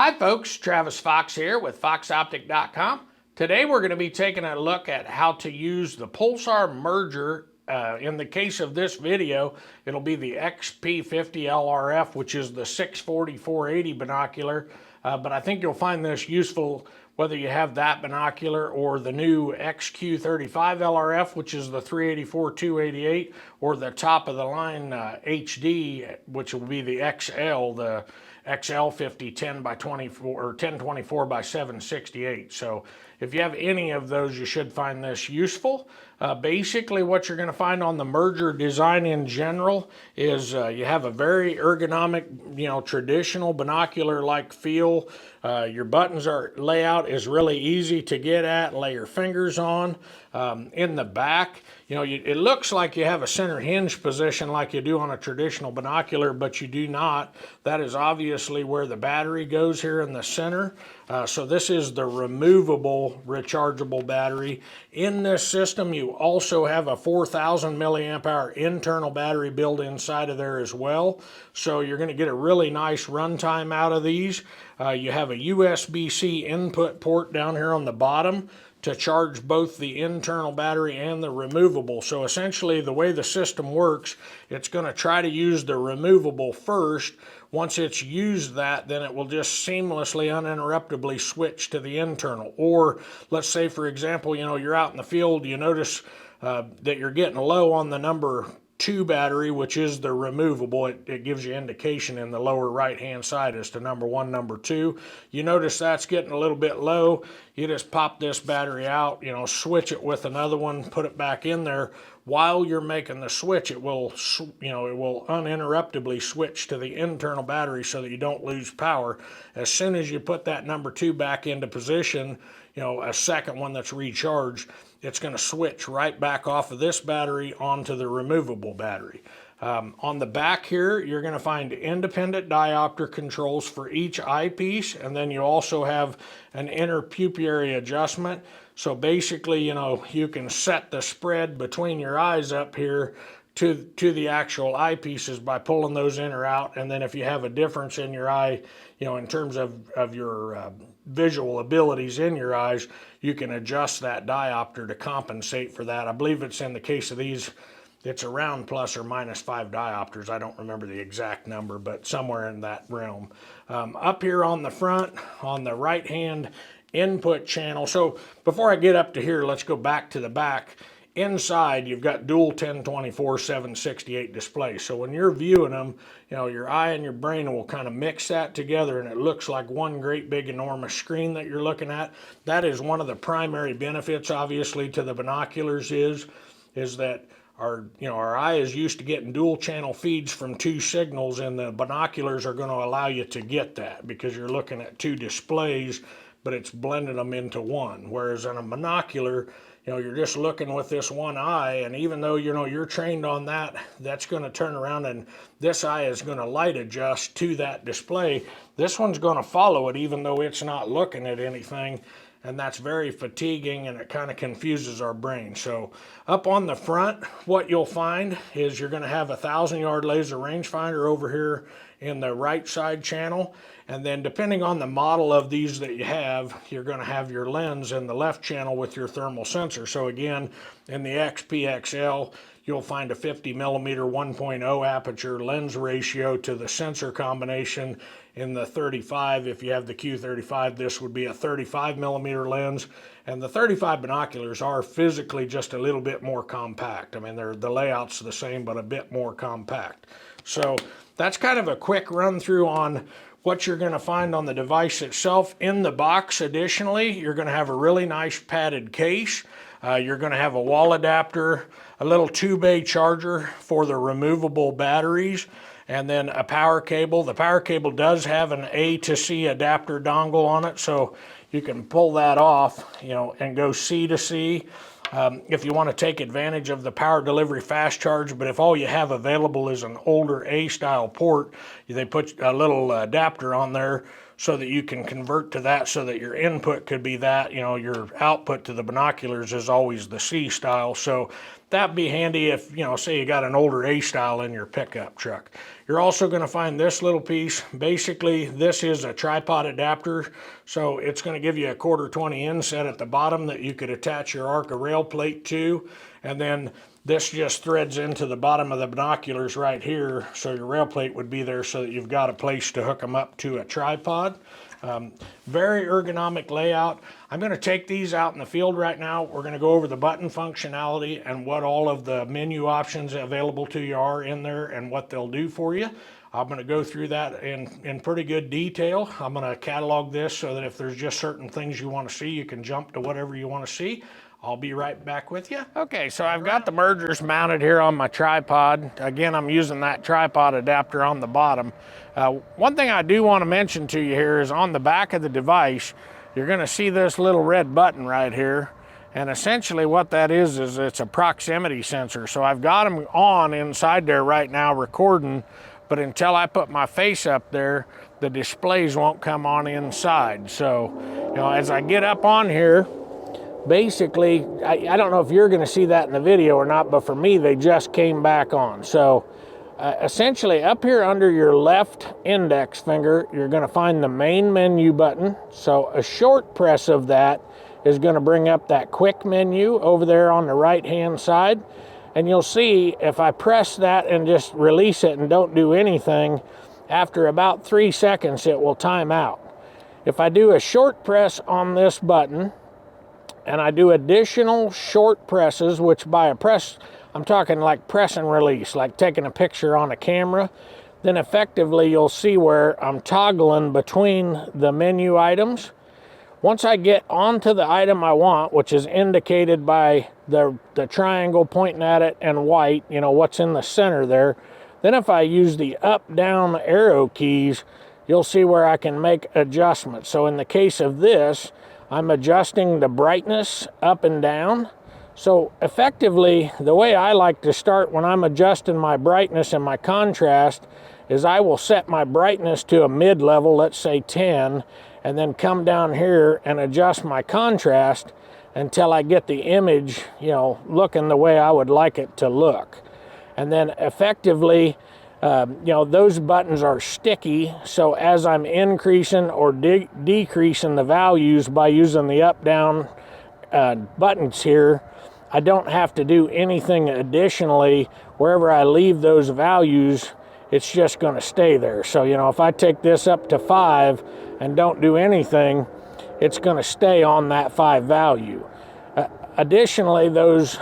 Hi folks, Travis Fox here with foxoptic.com. Today we're going to be taking a look at how to use the Pulsar Merger. In the case of this video, it'll be the XP50 LRF, which is the 640-480 binocular. But I think you'll find this useful whether you have that binocular or the new XQ35 LRF, which is the 384-288, or the top of the line HD, which will be the XL, the XL50 10 by 24 or 1024 by 768. So if you have any of those, you should find this useful. Basically what you're going to find on the Merger design in general is you have a very ergonomic, traditional binocular like feel. Your buttons layout is really easy to get at, lay your fingers on. In the back, it looks like you have a center hinge position like you do on a traditional binocular, but you do not. That is obviously where the battery goes here in the center. So this is the removable rechargeable battery. In this system, you also have a 4,000 milliamp hour internal battery built inside of there as well. So you're going to get a really nice runtime out of these. You have a USB-C input port down here on the bottom to charge both the internal battery and the removable. So essentially the way the system works, it's going to try to use the removable first. Once it's used that, then it will just seamlessly, uninterruptedly switch to the internal. Or let's say, for example, you're out in the field, you notice that you're getting low on the number 2 battery, which is the removable. It gives you indication in the lower right hand side as to number 1, number 2. You notice that's getting a little bit low. You just pop this battery out, switch it with another one, put it back in there. While you're making the switch, it will uninterruptedly switch to the internal battery so that you don't lose power. As soon as you put that number 2 back into position, a second one that's recharged, it's going to switch right back off of this battery onto the removable battery. On the back here, you're going to find independent diopter controls for each eyepiece, and then you also have an inner pupillary adjustment. So basically, you can set the spread between your eyes up here to the actual eyepieces by pulling those in or out. And then if you have a difference in your eye, in terms of your visual abilities in your eyes, you can adjust that diopter to compensate for that. I believe it's in the case of these, it's around plus or minus 5 diopters. I don't remember the exact number, but somewhere in that realm. Up here on the front, on the right hand input channel. So before I get up to here, let's go back to the back. Inside, you've got dual 1024 768 displays. So when you're viewing them, your eye and your brain will kind of mix that together and it looks like one great big enormous screen that you're looking at. That is one of the primary benefits, obviously, to the binoculars is that our eye is used to getting dual channel feeds from 2 signals, and the binoculars are going to allow you to get that because you're looking at 2 displays, but it's blending them into one. Whereas in a binocular, you're just looking with this one eye, and even though you're trained on that, that's going to turn around and this eye is going to light adjust to that display. This one's going to follow it even though it's not looking at anything, and that's very fatiguing and it kind of confuses our brain. So up on the front, what you'll find is you're going to have a 1,000-yard laser rangefinder over here in the right side channel, and then depending on the model of these that you have, you're going to have your lens in the left channel with your thermal sensor. So again, in the XP you'll find a 50 millimeter 1.0 aperture lens ratio to the sensor combination. In the 35, if you have the Q35, this would be a 35 millimeter lens. And the 35 binoculars are physically just a little bit more compact. I mean, the layout's the same, but a bit more compact. So that's kind of a quick run through on what you're going to find on the device itself. In the box, additionally, you're going to have a really nice padded case. You're going to have a wall adapter, a little 2-bay charger for the removable batteries, and then a power cable. The power cable does have an A to C adapter dongle on it, so you can pull that off, and go C to C. If you want to take advantage of the power delivery fast charge, but if all you have available is an older A-style port, they put a little adapter on there so that you can convert to that so that your input could be that, your output to the binoculars is always the C style. So that'd be handy if, you know, say you got an older A-style in your pickup truck. You're also going to find this little piece. Basically, this is a tripod adapter, so it's going to give you a 1/4-20 inset at the bottom that you could attach your Arca rail plate to, and then this just threads into the bottom of the binoculars right here, so your rail plate would be there so that you've got a place to hook them up to a tripod. Very ergonomic layout. I'm going to take these out in the field right now. We're going to go over the button functionality and what all of the menu options available to you are in there and what they'll do for you. I'm going to go through that in pretty good detail. I'm going to catalog this so that if there's just certain things you want to see, you can jump to whatever you want to see. I'll be right back with you. Okay, so I've got the mergers mounted here on my tripod. Again, I'm using that tripod adapter on the bottom. One thing I do want to mention to you here is on the back of the device, you're going to see this little red button right here. And essentially what that is it's a proximity sensor. So I've got them on inside there right now recording, but until I put my face up there, the displays won't come on inside. So, you know, as I get up on here, basically, I don't know if you're going to see that in the video or not, but for me, they just came back on. So essentially up here under your left index finger, you're going to find the main menu button. So a short press of that is going to bring up that quick menu over there on the right hand side. And you'll see if I press that and just release it and don't do anything, after about 3 seconds, it will time out. If I do a short press on this button, and I do additional short presses, which by a press, I'm talking like press and release, like taking a picture on a camera, then effectively you'll see where I'm toggling between the menu items. Once I get onto the item I want, which is indicated by the triangle pointing at it and white, you know, what's in the center there, then if I use the up-down arrow keys, you'll see where I can make adjustments. So in the case of this, I'm adjusting the brightness up and down. So effectively, the way I like to start when I'm adjusting my brightness and my contrast is I will set my brightness to a mid-level, let's say 10, and then come down here and adjust my contrast until I get the image, you know, looking the way I would like it to look. And then effectively, you know, those buttons are sticky, so as I'm increasing or decreasing the values by using the up-down buttons here, I don't have to do anything additionally. Wherever I leave those values, it's just going to stay there. So, you know, if I take this up to 5 and don't do anything, it's going to stay on that 5 value. Additionally, those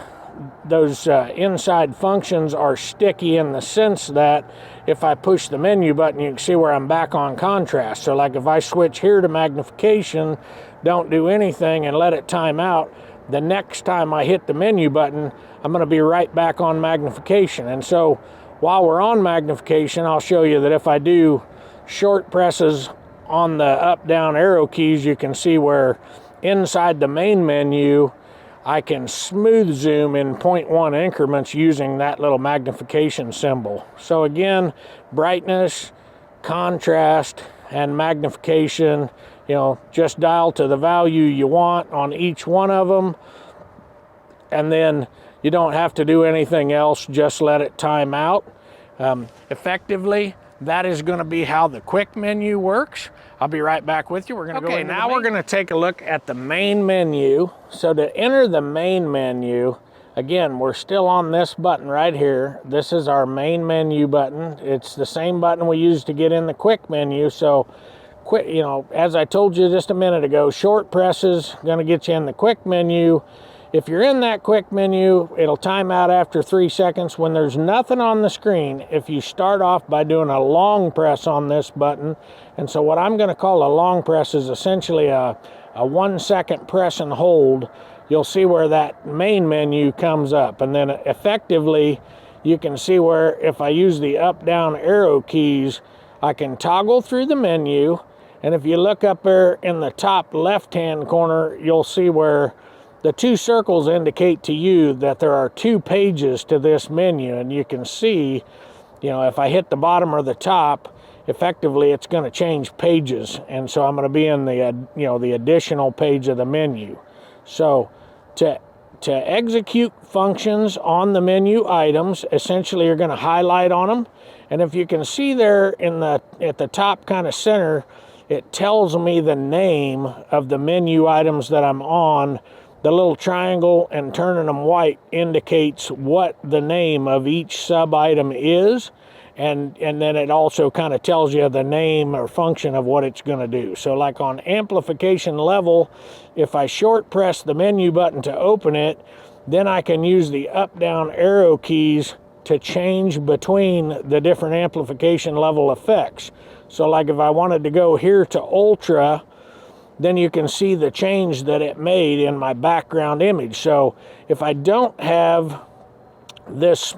inside functions are sticky in the sense that if I push the menu button, you can see where I'm back on contrast. So like if I switch here to magnification, don't do anything and let it time out, the next time I hit the menu button, I'm going to be right back on magnification. And so while we're on magnification, I'll show you that if I do short presses on the up-down arrow keys, you can see where inside the main menu, I can smooth zoom in 0.1 increments using that little magnification symbol. So again, brightness, contrast, and magnification, you know, just dial to the value you want on each one of them, and then you don't have to do anything else, just let it time out. Effectively, that is going to be how the quick menu works. I'll be right back with you. We're going to go into now we're going to take a look at the main menu. So to enter the main menu, again, we're still on this button right here. This is our main menu button. It's the same button we use to get in the quick menu. So quick, you know, as I told you just a minute ago, short presses going to get you in the quick menu. If you're in that quick menu, it'll time out after 3 seconds when there's nothing on the screen. If you start off by doing a long press on this button, and so what I'm going to call a long press is essentially a 1 second press and hold, you'll see where that main menu comes up. And then effectively, you can see where if I use the up-down arrow keys, I can toggle through the menu. And if you look up there in the top left-hand corner, you'll see where the 2 circles indicate to you that there are 2 pages to this menu, and you can see, you know, if I hit the bottom or the top, effectively it's going to change pages, and so I'm going to be in the, you know, the additional page of the menu. So to to execute functions on the menu items, essentially you're going to highlight on them. And if you can see there at the top kind of center, it tells me the name of the menu items that I'm on. The little triangle and turning them white indicates what the name of each sub item is. And then it also kind of tells you the name or function of what it's going to do. So like on amplification level, if I short press the menu button to open it, then I can use the up down arrow keys to change between the different amplification level effects. So like if I wanted to go here to ultra, then you can see the change that it made in my background image. So if I don't have this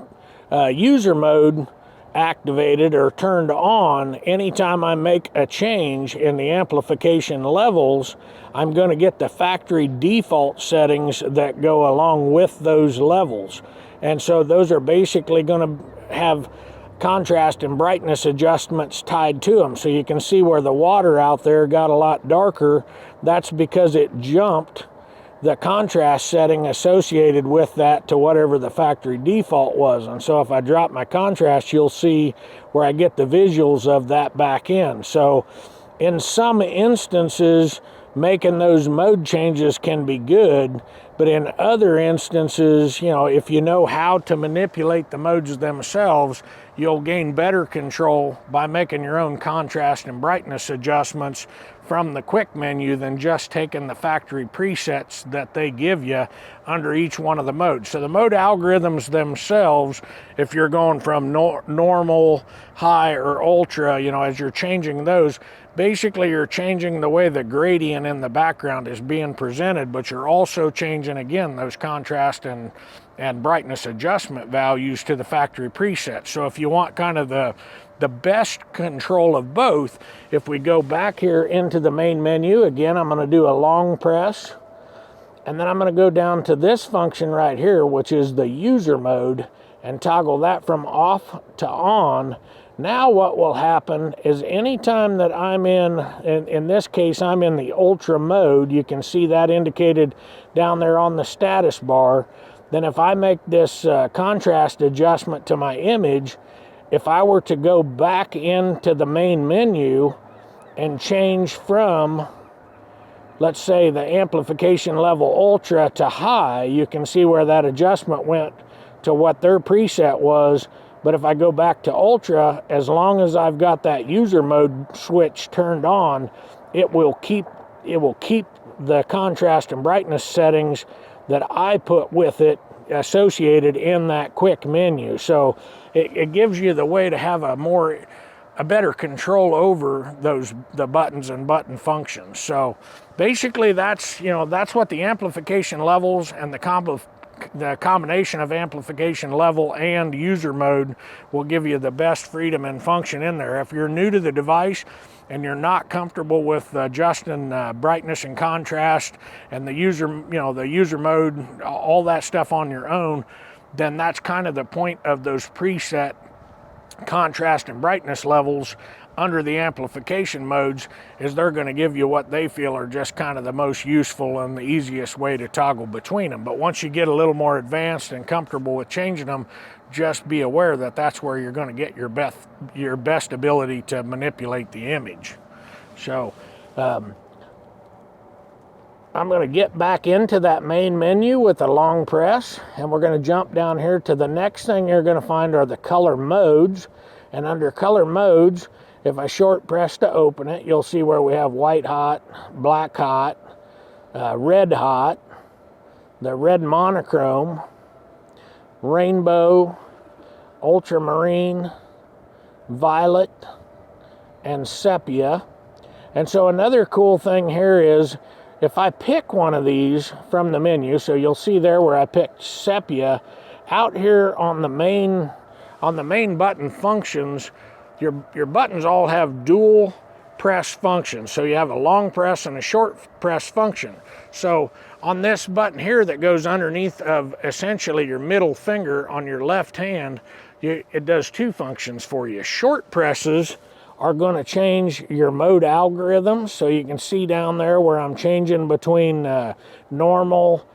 user mode activated or turned on, anytime I make a change in the amplification levels, I'm going to get the factory default settings that go along with those levels. And so those are basically going to have contrast and brightness adjustments tied to them. So you can see where the water out there got a lot darker. That's because it jumped the contrast setting associated with that to whatever the factory default was. And so if I drop my contrast, you'll see where I get the visuals of that back in. So in some instances, making those mode changes can be good, but in other instances, you know, if you know how to manipulate the modes themselves, you'll gain better control by making your own contrast and brightness adjustments from the quick menu than just taking the factory presets that they give you under each one of the modes. So the mode algorithms themselves, if you're going from normal, high, or ultra, you know, as you're changing those, basically you're changing the way the gradient in the background is being presented, but you're also changing, again, those contrast and brightness adjustment values to the factory presets. So if you want kind of the best control of both, if we go back here into the main menu, again, I'm going to do a long press, and then I'm going to go down to this function right here, which is the user mode, and toggle that from off to on. Now what will happen is anytime that I'm in this case, I'm in the ultra mode, you can see that indicated down there on the status bar. Then if I make this contrast adjustment to my image, if I were to go back into the main menu and change from, let's say, the amplification level ultra to high, you can see where that adjustment went to what their preset was. But if I go back to ultra, as long as I've got that user mode switch turned on, it will keep the contrast and brightness settings that I put with it associated in that quick menu. So it gives you the way to have a better control over the buttons and button functions. So basically that's what the amplification levels and the combination of amplification level and user mode will give you the best freedom and function in there. If you're new to the device and you're not comfortable with adjusting brightness and contrast and the user mode, all that stuff on your own, then that's kind of the point of those preset contrast and brightness levels under the amplification modes, is they're going to give you what they feel are just kind of the most useful and the easiest way to toggle between them. But once you get a little more advanced and comfortable with changing them, just be aware that that's where you're going to get your best ability to manipulate the image. So I'm going to get back into that main menu with a long press, and we're going to jump down here to the next thing you're going to find are the color modes. And under color modes, if I short press to open it, you'll see where we have white hot, black hot, red hot, the red monochrome, rainbow, ultramarine, violet, and sepia. And so another cool thing here is if I pick one of these from the menu, so you'll see there where I picked sepia, out here on the main button functions, your buttons all have dual press functions. So you have a long press and a short press function. So on this button here that goes underneath of essentially your middle finger on your left hand, it does two functions for you. Short presses are going to change your mode algorithm. So you can see down there where I'm changing between normal,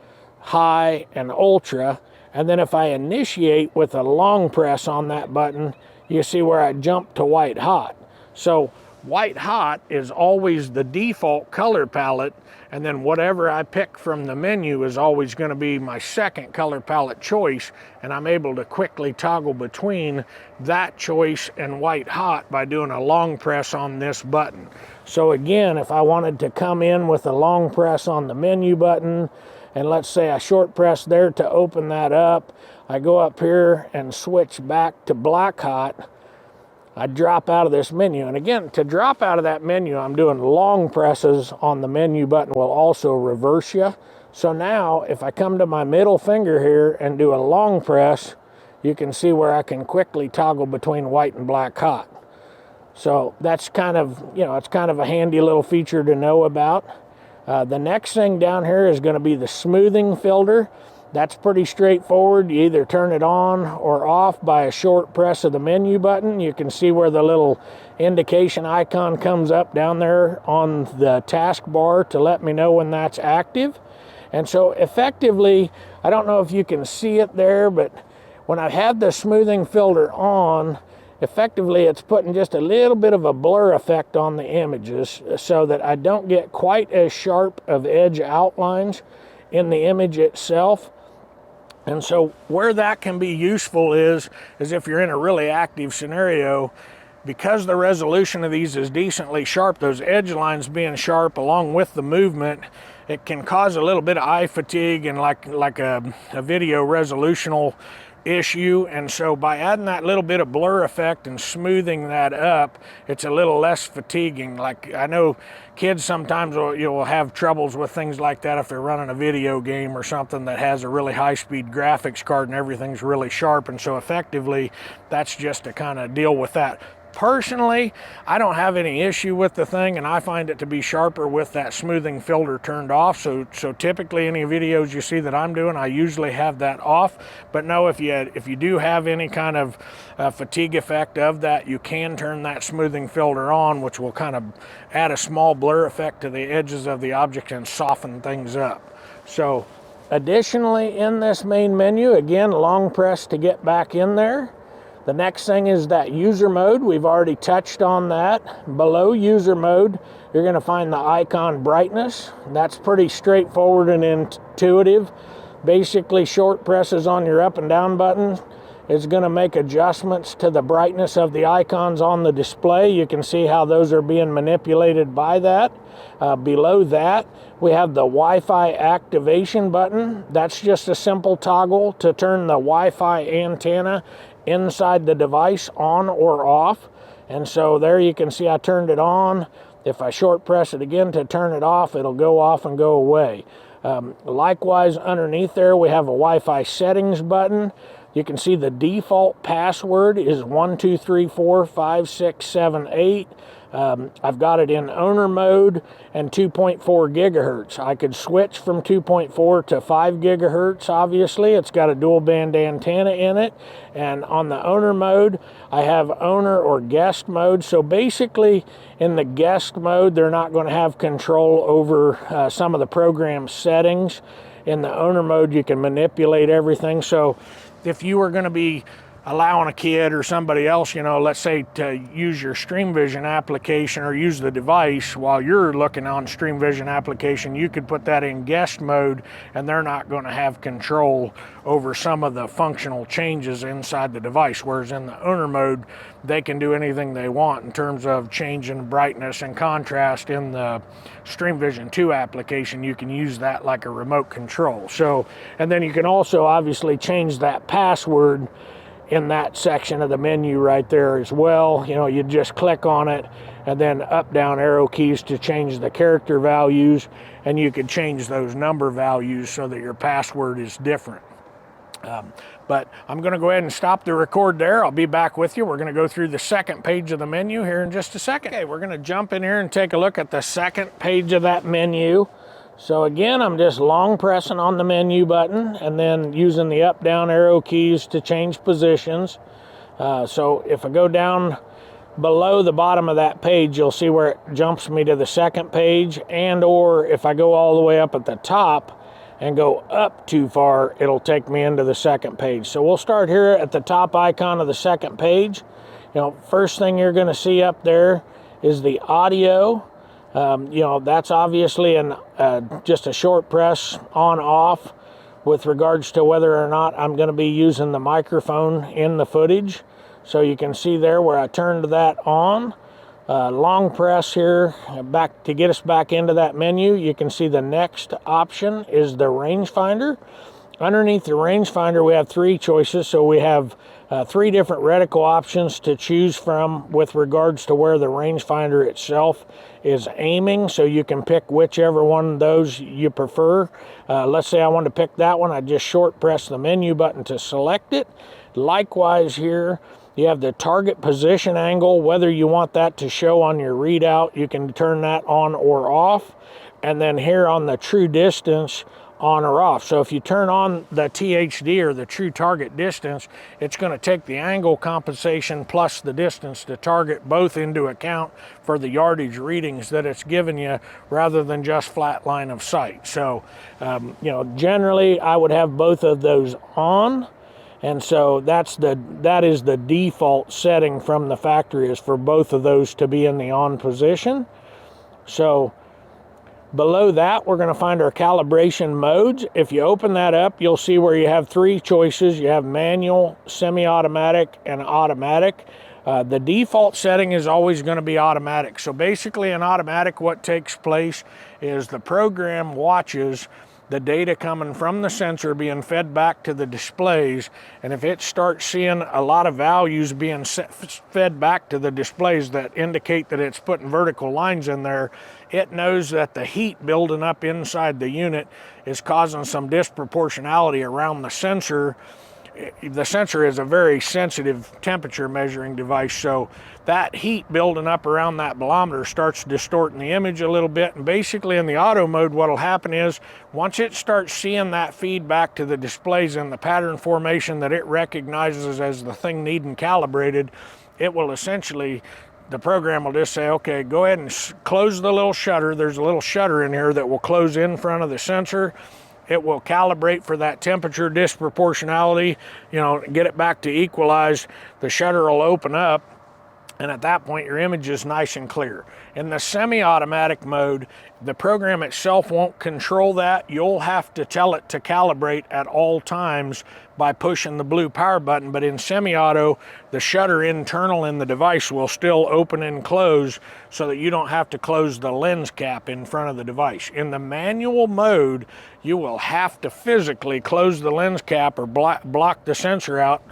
high, and ultra. And then if I initiate with a long press on that button, you see where I jump to white hot. So white hot is always the default color palette, and then whatever I pick from the menu is always going to be my second color palette choice, and I'm able to quickly toggle between that choice and white hot by doing a long press on this button. So again, if I wanted to come in with a long press on the menu button, and let's say I short press there to open that up, I go up here and switch back to black hot, I drop out of this menu. And again, to drop out of that menu, I'm doing long presses on the menu button will also reverse you. So now if I come to my middle finger here and do a long press, you can see where I can quickly toggle between white and black hot. So that's kind of, it's kind of a handy little feature to know about. The next thing down here is going to be the smoothing filter. That's pretty straightforward. You either turn it on or off by a short press of the menu button. You can see where the little indication icon comes up down there on the taskbar to let me know when that's active. And so effectively, I don't know if you can see it there, but when I have the smoothing filter on, effectively it's putting just a little bit of a blur effect on the images so that I don't get quite as sharp of edge outlines in the image itself. And so where that can be useful is if you're in a really active scenario, because the resolution of these is decently sharp, those edge lines being sharp along with the movement, it can cause a little bit of eye fatigue and like a video resolutional issue. And so by adding that little bit of blur effect and smoothing that up, it's a little less fatiguing. Like I know kids sometimes will have troubles with things like that if they're running a video game or something that has a really high-speed graphics card and everything's really sharp. And so effectively, that's just to kind of deal with that. Personally, I don't have any issue with the thing, and I find it to be sharper with that smoothing filter turned off. So typically any videos you see that I'm doing, I usually have that off. But no, if you do have any kind of fatigue effect of that, you can turn that smoothing filter on, which will kind of add a small blur effect to the edges of the object and soften things up. So additionally, in this main menu, again, long press to get back in there. The next thing is that user mode. We've already touched on that. Below user mode, you're going to find the icon brightness. That's pretty straightforward and intuitive. Basically, short presses on your up and down buttons is going to make adjustments to the brightness of the icons on the display. You can see how those are being manipulated by that. Below that, we have the Wi-Fi activation button. That's just a simple toggle to turn the Wi-Fi antenna inside the device on or off. And so there you can see I turned it on. If I short press it again to turn it off, it'll go off and go away. Likewise, underneath there we have a Wi-Fi settings button. You can see the default password is 12345678. I've got it in owner mode and 2.4 gigahertz. I could switch from 2.4 to 5 gigahertz, obviously. It's got a dual band antenna in it. And on the owner mode, I have owner or guest mode. So basically, in the guest mode, they're not going to have control over some of the program settings. In the owner mode, you can manipulate everything. So if you were going to be allowing a kid or somebody else, let's say to use your Stream Vision application or use the device while you're looking on Stream Vision application, you could put that in guest mode and they're not going to have control over some of the functional changes inside the device. Whereas in the owner mode, they can do anything they want in terms of changing brightness and contrast. In the Stream Vision 2 application, you can use that like a remote control. So, and then you can also obviously change that password in that section of the menu right there as well. You just click on it and then up down arrow keys to change the character values, and you can change those number values so that your password is different. But I'm going to go ahead and stop the record there. I'll be back with you. We're going to go through the second page of the menu here in just a second. Okay, we're going to jump in here and take a look at the second page of that menu. So again, I'm just long pressing on the menu button and then using the up down arrow keys to change positions. So if I go down below the bottom of that page, you'll see where it jumps me to the second page, and or if I go all the way up at the top, and go up too far, it'll take me into the second page. So we'll start here at the top icon of the second page. You know, first thing you're going to see up there is the audio. You know, that's obviously just a short press on off with regards to whether or not I'm going to be using the microphone in the footage. So you can see there where I turned that on. Long press here back to get us back into that menu. You can see the next option is the rangefinder. Underneath the rangefinder, we have three choices. So we have three different reticle options to choose from with regards to where the rangefinder itself is aiming. So you can pick whichever one of those you prefer. Let's say I want to pick that one. I just short press the menu button to select it. Likewise here, you have the target position angle. Whether you want that to show on your readout, you can turn that on or off. And then here on the true distance, on or off. So if you turn on the THD, or the true target distance, it's going to take the angle compensation plus the distance to target both into account for the yardage readings that it's giving you, rather than just flat line of sight. So you know, generally I would have both of those on. And so that is the default setting from the factory, is for both of those to be in the on position. So below that, we're going to find our calibration modes. If you open that up, you'll see where you have three choices. You have manual, semi-automatic, and automatic. The default setting is always going to be automatic. So basically in automatic, what takes place is the program watches the data coming from the sensor being fed back to the displays, and if it starts seeing a lot of values being fed back to the displays that indicate that it's putting vertical lines in there, it knows that the heat building up inside the unit is causing some disproportionality around the sensor. The sensor is a very sensitive temperature measuring device, so that heat building up around that bolometer starts distorting the image a little bit. And basically in the auto mode, what will happen is, once it starts seeing that feedback to the displays in the pattern formation that it recognizes as the thing needing calibrated, it will essentially, the program will just say, okay, go ahead and close the little shutter. There's a little shutter in here that will close in front of the sensor. It will calibrate for that temperature disproportionality, you know, get it back to equalize. The shutter will open up, and at that point your image is nice and clear. In the semi-automatic mode, the program itself won't control that. You'll have to tell it to calibrate at all times by pushing the blue power button. But in semi-auto, the shutter internal in the device will still open and close, so that you don't have to close the lens cap in front of the device. In the manual mode, you will have to physically close the lens cap or block the sensor out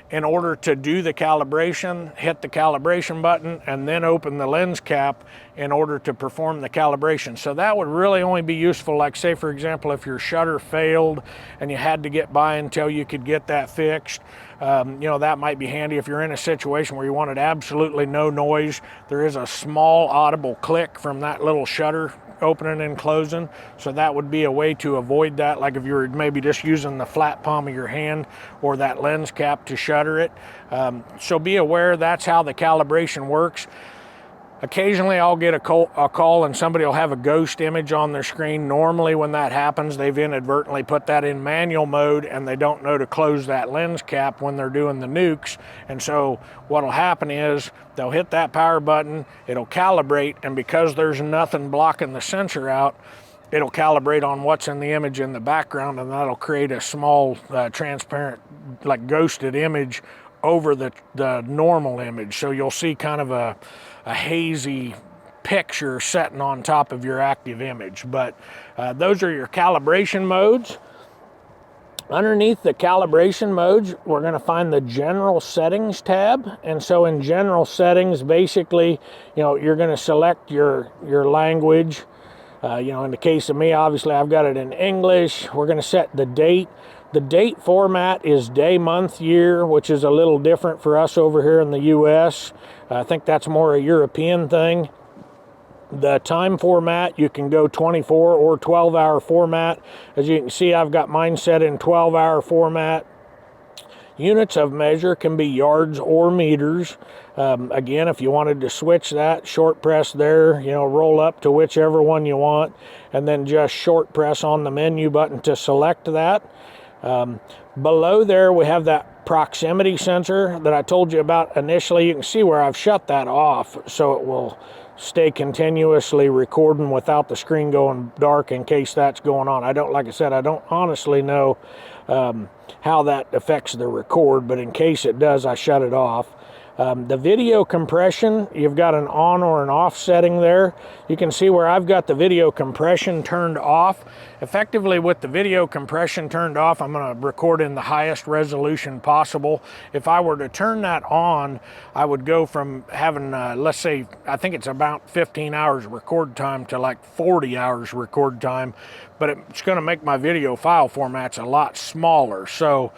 in order to do the calibration. Hit the calibration button and then open the lens cap in order to perform the calibration. So that would really only be useful, like say for example, if your shutter failed and you had to get by until you could get that fixed. You know, that might be handy if you're in a situation where you wanted absolutely no noise. There is a small audible click from that little shutter opening and closing, so that would be a way to avoid that, like if you were maybe just using the flat palm of your hand or that lens cap to shutter it. So be aware that's how the calibration works. Occasionally I'll get a call and somebody will have a ghost image on their screen. Normally when that happens, they've inadvertently put that in manual mode and they don't know to close that lens cap when they're doing the nukes. And so what'll happen is they'll hit that power button, it'll calibrate, and because there's nothing blocking the sensor out, it'll calibrate on what's in the image in the background, and that'll create a small transparent, like ghosted image over the normal image. So you'll see kind of a hazy picture setting on top of your active image. But those are your calibration modes. Underneath the calibration modes, we're going to find the general settings tab. And so in general settings, basically, you know, you're going to select your language. You know, in the case of me, obviously I've got it in English. We're going to set the date. The date format is day, month, year, which is a little different for us over here in the US. I think that's more a European thing. The time format, you can go 24 or 12-hour format. As you can see, I've got mine set in 12-hour format. Units of measure can be yards or meters. Again, if you wanted to switch that, short press there, you know, roll up to whichever one you want, and then just short press on the menu button to select that. Below there, we have that proximity sensor that I told you about initially. You can see where I've shut that off, so it will stay continuously recording without the screen going dark in case that's going on. Like I said, I don't honestly know how that affects the record, but in case it does, I shut it off. The video compression, you've got an on or an off setting there. You can see where I've got the video compression turned off. Effectively, with the video compression turned off, I'm going to record in the highest resolution possible. If I were to turn that on, I would go from having, let's say, I think it's about 15 hours record time to like 40 hours record time, but it's going to make my video file formats a lot smaller. So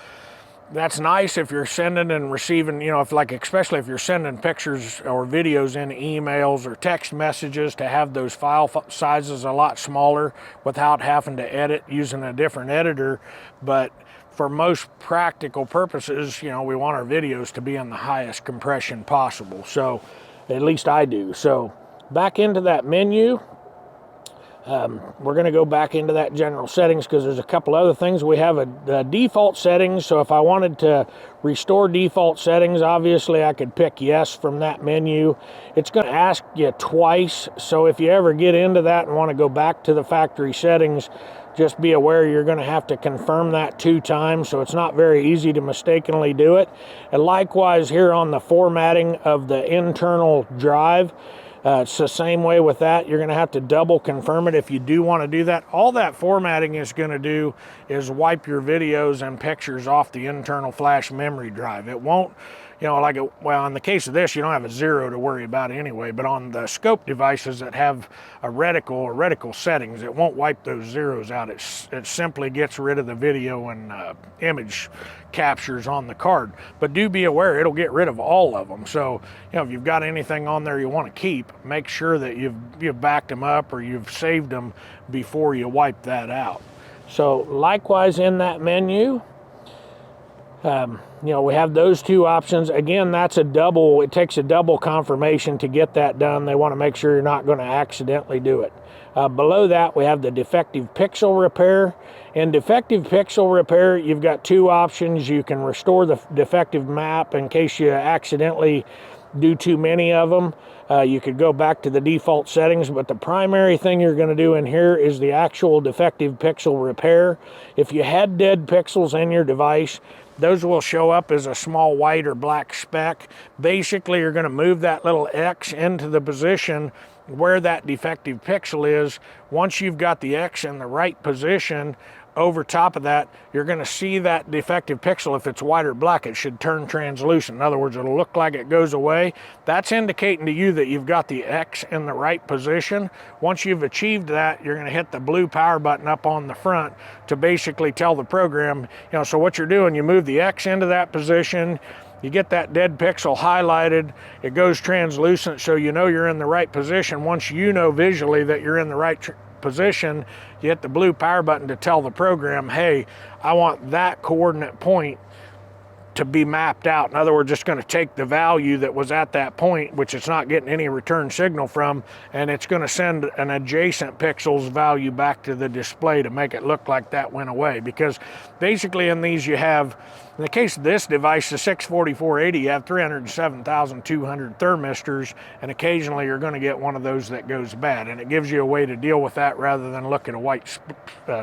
that's nice if you're sending and receiving, you know, especially if you're sending pictures or videos in emails or text messages, to have those file sizes a lot smaller without having to edit using a different editor. But for most practical purposes, you know, we want our videos to be in the highest compression possible. So at least I do. So back into that menu. We're going to go back into that general settings because there's a couple other things. We have a default settings, so if I wanted to restore default settings, obviously I could pick yes from that menu. It's going to ask you twice, so if you ever get into that and want to go back to the factory settings, just be aware you're going to have to confirm that 2 times, so it's not very easy to mistakenly do it. And likewise here on the formatting of the internal drive, it's the same way with that. You're going to have to double confirm it if you do want to do that. All that formatting is going to do is wipe your videos and pictures off the internal flash memory drive. It won't, you know, well, in the case of this, you don't have a 0 to worry about anyway, but on the scope devices that have a reticle or reticle settings, it won't wipe those zeros out. It simply gets rid of the video and image captures on the card. But do be aware, it'll get rid of all of them. So, you know, if you've got anything on there you want to keep, make sure that you've backed them up or you've saved them before you wipe that out. So likewise in that menu, you know, we have those 2 options. Again, that's it takes a double confirmation to get that done. They want to make sure you're not going to accidentally do it. Below that, we have the defective pixel repair. In defective pixel repair, you've got 2 options. You can restore the defective map in case you accidentally do too many of them. You could go back to the default settings, but the primary thing you're going to do in here is the actual defective pixel repair. If you had dead pixels in your device, those will show up as a small white or black speck. Basically, you're going to move that little X into the position where that defective pixel is. Once you've got the X in the right position, over top of that, you're going to see that defective pixel. If it's white or black, it should turn translucent. In other words, it'll look like it goes away. That's indicating to you that you've got the X in the right position. Once you've achieved that, you're going to hit the blue power button up on the front to basically tell the program, you know, so what you're doing, you move the X into that position, you get that dead pixel highlighted, it goes translucent so you know you're in the right position. Once you know visually that you're in the right position, you hit the blue power button to tell the program, hey, I want that coordinate point to be mapped out. In other words, it's going to take the value that was at that point, which it's not getting any return signal from, and it's going to send an adjacent pixel's value back to the display to make it look like that went away. Because basically in these you have, in the case of this device, the 64480, you have 307,200 thermistors, and occasionally you're going to get one of those that goes bad, and it gives you a way to deal with that rather than look at a white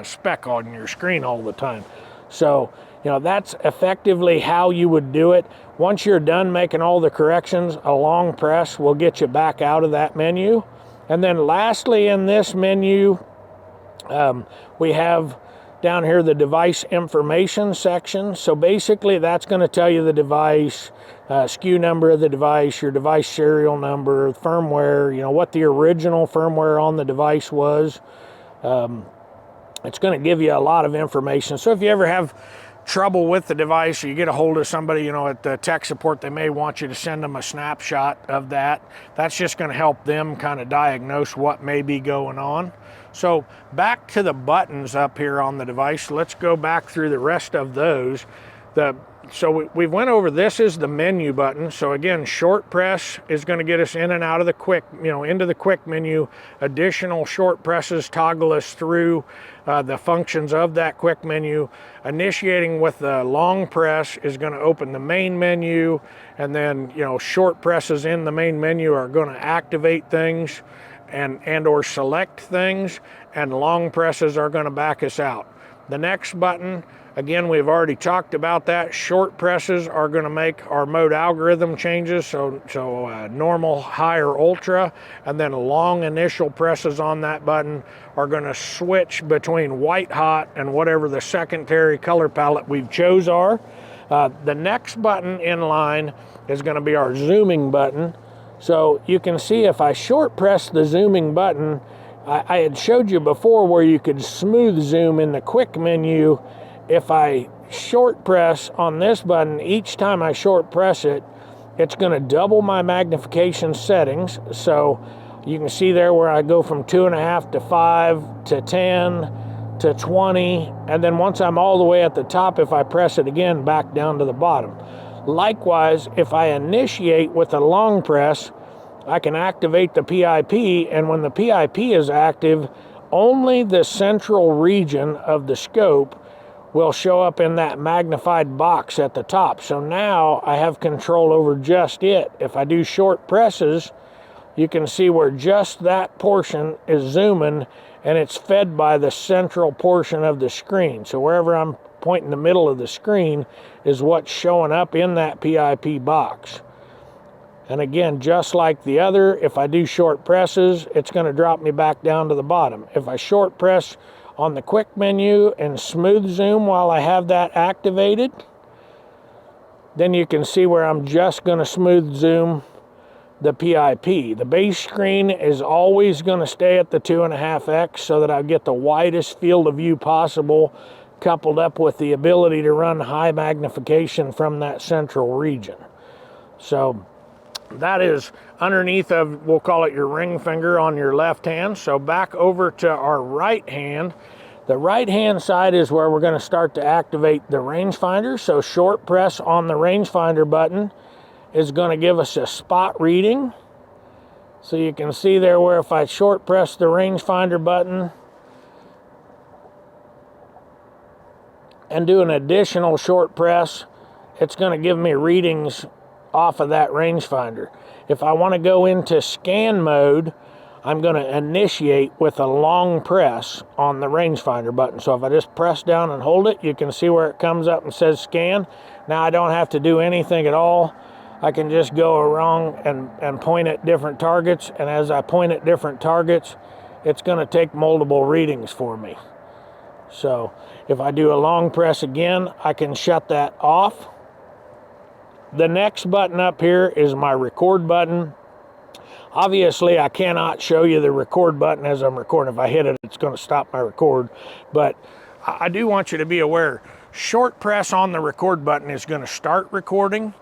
speck on your screen all the time. So, you know, that's effectively how you would do it. Once you're done making all the corrections, a long press will get you back out of that menu. And then lastly in this menu, we have down here the device information section. So basically that's going to tell you the device, SKU number of the device, your device serial number, firmware, you know, what the original firmware on the device was. It's going to give you a lot of information. So if you ever have trouble with the device, or you get a hold of somebody, you know, at the tech support, they may want you to send them a snapshot of that. That's just going to help them kind of diagnose what may be going on. So back to the buttons up here on the device. Let's go back through the rest of those. The So we went over, this is the menu button. So again, short press is going to get us in and out of the quick, into the quick menu. Additional short presses toggle us through the functions of that quick menu. Initiating with the long press is going to open the main menu, and then short presses in the main menu are going to activate things and or select things, and long presses are going to back us out. The next button, again, we've already talked about that. Short presses are going to make our mode algorithm changes, so normal, high, or ultra, and then long initial presses on that button are going to switch between white hot and whatever the secondary color palette we've chose are. The next button in line is going to be our zooming button. So you can see if I short press the zooming button, I had showed you before where you could smooth zoom in the quick menu. If I short press on this button, each time I short press it, it's going to double my magnification settings. So you can see there where I go from 2.5 to 5 to 10 to 20. And then once I'm all the way at the top, if I press it again, back down to the bottom. Likewise, if I initiate with a long press, I can activate the PIP, and when the PIP is active, only the central region of the scope will show up in that magnified box at the top. So now I have control over just it. If I do short presses, you can see where just that portion is zooming, and it's fed by the central portion of the screen. So wherever I'm pointing the middle of the screen is what's showing up in that PIP box. And again, just like the other, if I do short presses, it's going to drop me back down to the bottom. If I short press on the quick menu and smooth zoom while I have that activated, then you can see where I'm just going to smooth zoom the PIP. The base screen is always going to stay at the 2.5x so that I get the widest field of view possible, coupled up with the ability to run high magnification from that central region. So that is underneath of, we'll call it your ring finger on your left hand. So back over to our right hand. The right hand side is where we're going to start to activate the rangefinder. So short press on the rangefinder button is going to give us a spot reading. So you can see there where if I short press the rangefinder button and do an additional short press, it's going to give me readings off of that rangefinder. If I want to go into scan mode, I'm going to initiate with a long press on the rangefinder button. So if I just press down and hold it, you can see where it comes up and says scan. Now I don't have to do anything at all. I can just go around and point at different targets, and as I point at different targets, it's going to take multiple readings for me. So if I do a long press again, I can shut that off. The next button up here is my record button. Obviously, I cannot show you the record button as I'm recording. If I hit it, it's going to stop my record. But I do want you to be aware, short press on the record button is going to start recording.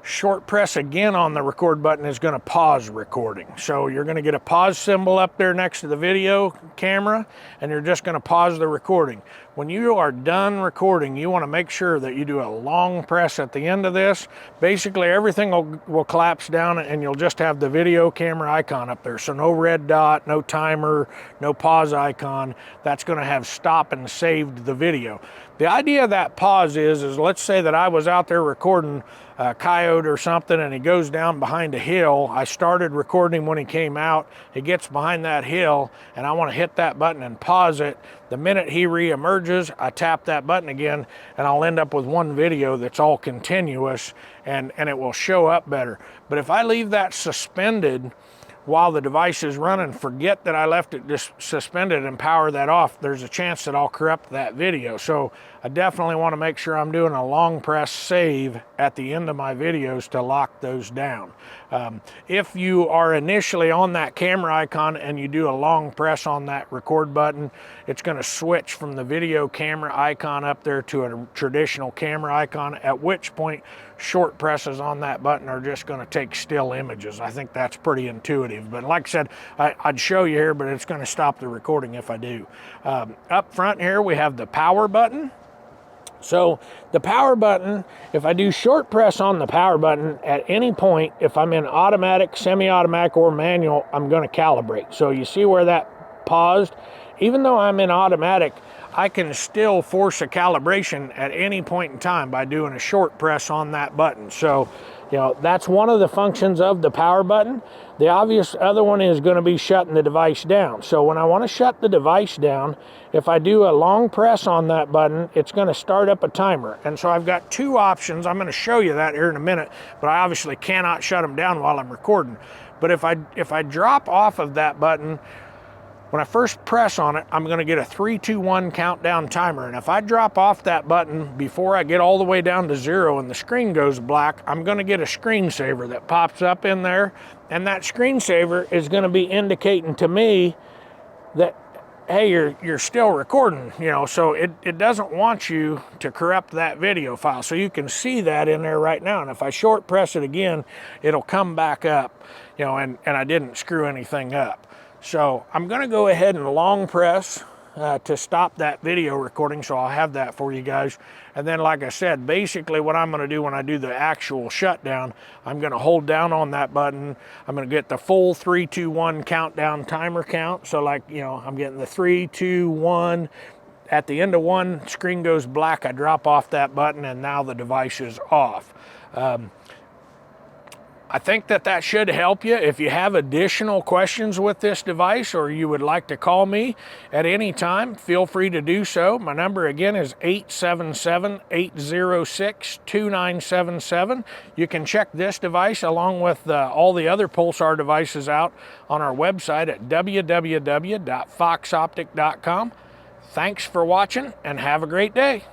Short press again on the record button is going to pause recording. So you're going to get a pause symbol up there next to the video camera, and you're just going to pause the recording. When you are done recording, you want to make sure that you do a long press at the end of this. Basically, everything will collapse down, and you'll just have the video camera icon up there. So no red dot, no timer, no pause icon. That's going to have stopped and saved the video. The idea of that pause is let's say that I was out there recording a coyote or something, and he goes down behind a hill. I started recording when he came out. He gets behind that hill, and I want to hit that button and pause it. The minute he re-emerges, I tap that button again, and I'll end up with one video that's all continuous, and it will show up better. But if I leave that suspended while the device is running, forget that I left it just suspended and power that off, there's a chance that I'll corrupt that video. So I definitely want to make sure I'm doing a long press save at the end of my videos to lock those down. If you are initially on that camera icon and you do a long press on that record button, it's going to switch from the video camera icon up there to a traditional camera icon, at which point short presses on that button are just going to take still images. I think that's pretty intuitive, but like I said, I'd show you here, but it's going to stop the recording if I do. Up front here we have the power button. So the power button, if I do short press on the power button at any point, if I'm in automatic, semi-automatic, or manual, I'm going to calibrate. So you see where that paused? Even though I'm in automatic, I can still force a calibration at any point in time by doing a short press on that button. So, you know, that's one of the functions of the power button. The obvious other one is going to be shutting the device down. So when I want to shut the device down, if I do a long press on that button, it's going to start up a timer. And so I've got two options. I'm going to show you that here in a minute, but I obviously cannot shut them down while I'm recording. But if I drop off of that button, when I first press on it, I'm going to get a 3, 2, 1 countdown timer. And if I drop off that button before I get all the way down to 0 and the screen goes black, I'm going to get a screensaver that pops up in there. And that screensaver is going to be indicating to me that, hey, you're still recording, you know, so it doesn't want you to corrupt that video file. So you can see that in there right now. And if I short press it again, it'll come back up, you know, and I didn't screw anything up. So I'm going to go ahead and long press to stop that video recording, so I'll have that for you guys. And then, like I said, basically what I'm going to do when I do the actual shutdown, I'm going to hold down on that button. I'm going to get the full 3, 2, 1 countdown timer count. So like, you know, I'm getting the 3, 2, 1. At the end of 1, screen goes black, I drop off that button, and now the device is off. I think that should help you. If you have additional questions with this device, or you would like to call me at any time, feel free to do so. My number again is 877-806-2977. You can check this device along with all the other Pulsar devices out on our website at www.foxoptic.com. Thanks for watching and have a great day.